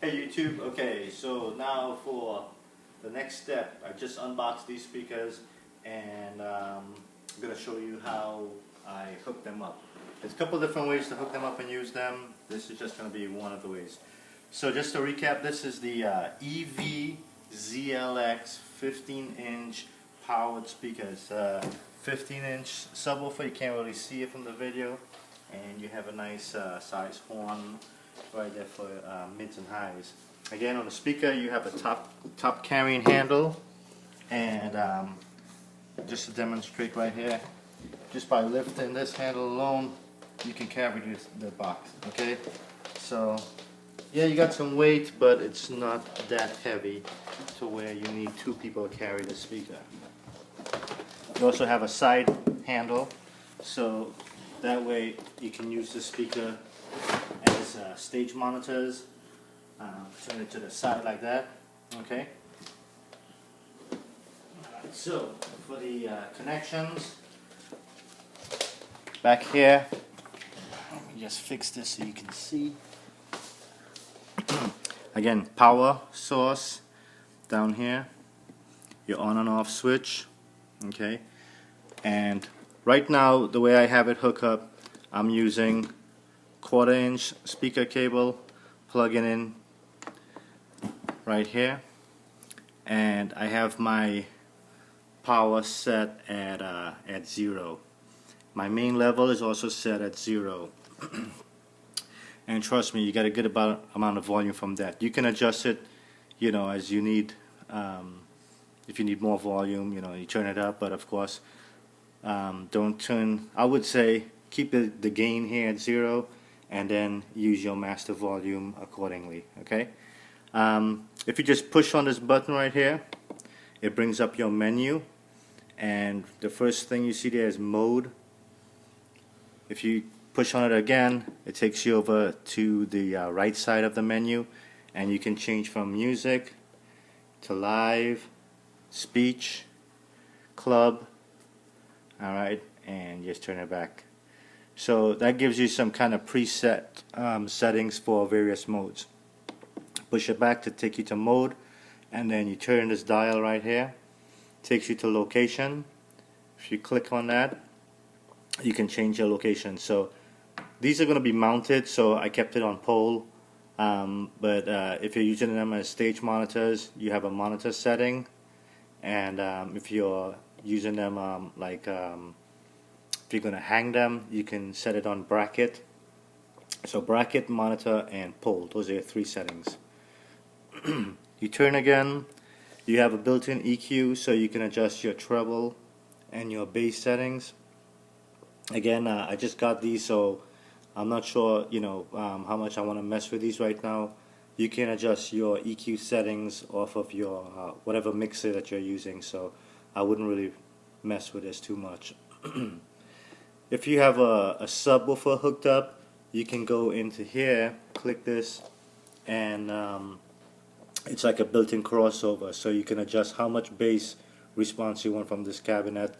Hey YouTube, okay, so now for the next step, I just unboxed these speakers and I'm going to show you how I hook them up. There's a couple different ways to hook them up and use them. This is just going to be one of the ways. So just to recap, this is the EV ZLX 15-inch powered speaker. It's a 15-inch subwoofer, you can't really see it from the video, and you have a nice size horn right there for mids and highs. Again, on the speaker you have a top carrying handle, and just to demonstrate right here, just by lifting this handle alone you can carry the box. Okay, so yeah, you got some weight, but it's not that heavy to where you need two people to carry the speaker. You also have a side handle, so that way you can use the speaker as stage monitors. Turn it to the side like that. Okay. Alright, so for the connections, back here, let me just fix this so you can see. Again, power source down here, your on and off switch. Okay, and right now the way I have it hooked up, I'm using 1/4-inch speaker cable, plugging in right here, and I have my power set at 0. My main level is also set at 0. And trust me, you get a good amount of volume from that. You can adjust it, you know, as you need. If you need more volume, you know, you turn it up. But of course, don't turn. I would say keep the gain here at 0, and then use your master volume accordingly. Okay. If you just push on this button right here, it brings up your menu, and the first thing you see there is mode. If you push on it again, it takes you over to the right side of the menu, and you can change from music to live, speech, club. Alright, and just turn it back. So that gives you some kind of preset settings for various modes. Push it back to take you to mode, and then you turn this dial right here, takes you to location. If you click on that, you can change your location. So these are going to be mounted, so I kept it on pole, but if you're using them as stage monitors, you have a monitor setting, and if you're using them if you're going to hang them, you can set it on bracket. So bracket, monitor, and pole, those are your 3 settings. You turn again, you have a built-in EQ, so you can adjust your treble and your bass settings. Again, I just got these, so I'm not sure, you know, how much I want to mess with these right now. You can adjust your EQ settings off of your whatever mixer that you're using, so I wouldn't really mess with this too much. If you have a subwoofer hooked up, you can go into here, click this, and it's like a built-in crossover, so you can adjust how much bass response you want from this cabinet.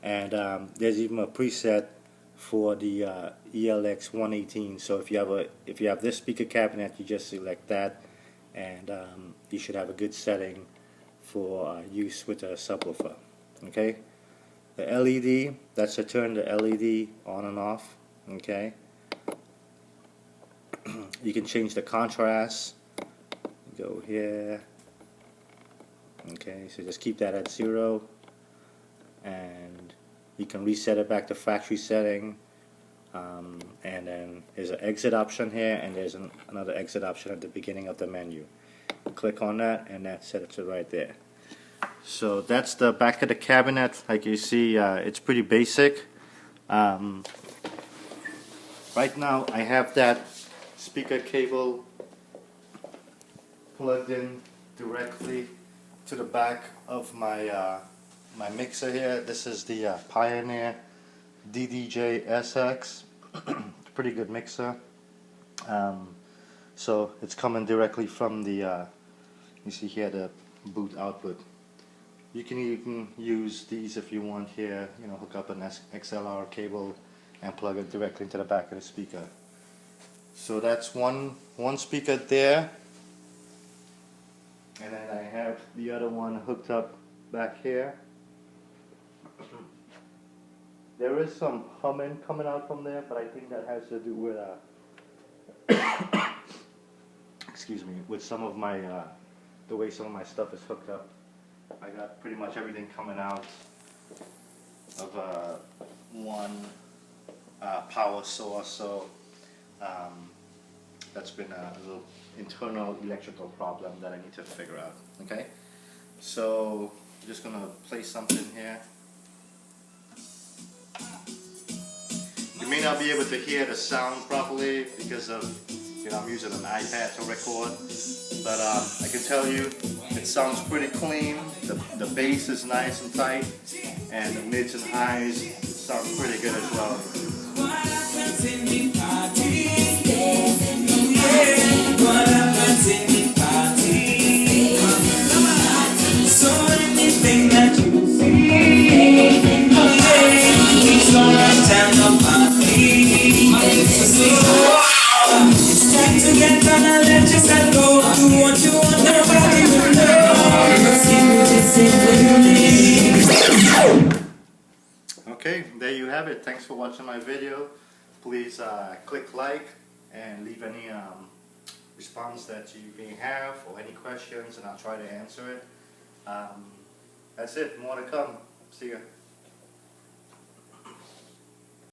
And there's even a preset for the ELX 118. So if you have this speaker cabinet, you just select that, and you should have a good setting for use with a subwoofer. Okay, the LED, that's to turn the LED on and off. Okay, you can change the contrast. Go here. Okay, so just keep that at 0, and you can reset it back to factory setting, and then there's an exit option here, and there's another exit option at the beginning of the menu. Click on that, and that sets it right there. So that's the back of the cabinet. Like you see, it's pretty basic. Right now I have that speaker cable plugged in directly to the back of my my mixer here. This is the Pioneer DDX SX. Pretty good mixer. So it's coming directly from the you see here, the boot output. You can even use these if you want here, you know, hook up an XLR cable and plug it directly into the back of the speaker. So that's one speaker there. and then I have the other one hooked up back here. There is some humming coming out from there, but I think that has to do with excuse me, with some of my the way some of my stuff is hooked up. I got pretty much everything coming out of one power source, so that's been a little internal electrical problem that I need to figure out. Okay, so I'm just gonna place something here. You may not be able to hear the sound properly because of, I'm using an iPad to record, but I can tell you it sounds pretty clean. The bass is nice and tight, and the mids and highs sound pretty good as well. So anything that you see, it's gonna turn up my feet. It's time to get on and let yourself go. Do what you want, nobody will know. Okay, there you have it. Thanks for watching my video. Please click like and leave any response that you may have or any questions, and I'll try to answer it. That's it. More to come. See ya.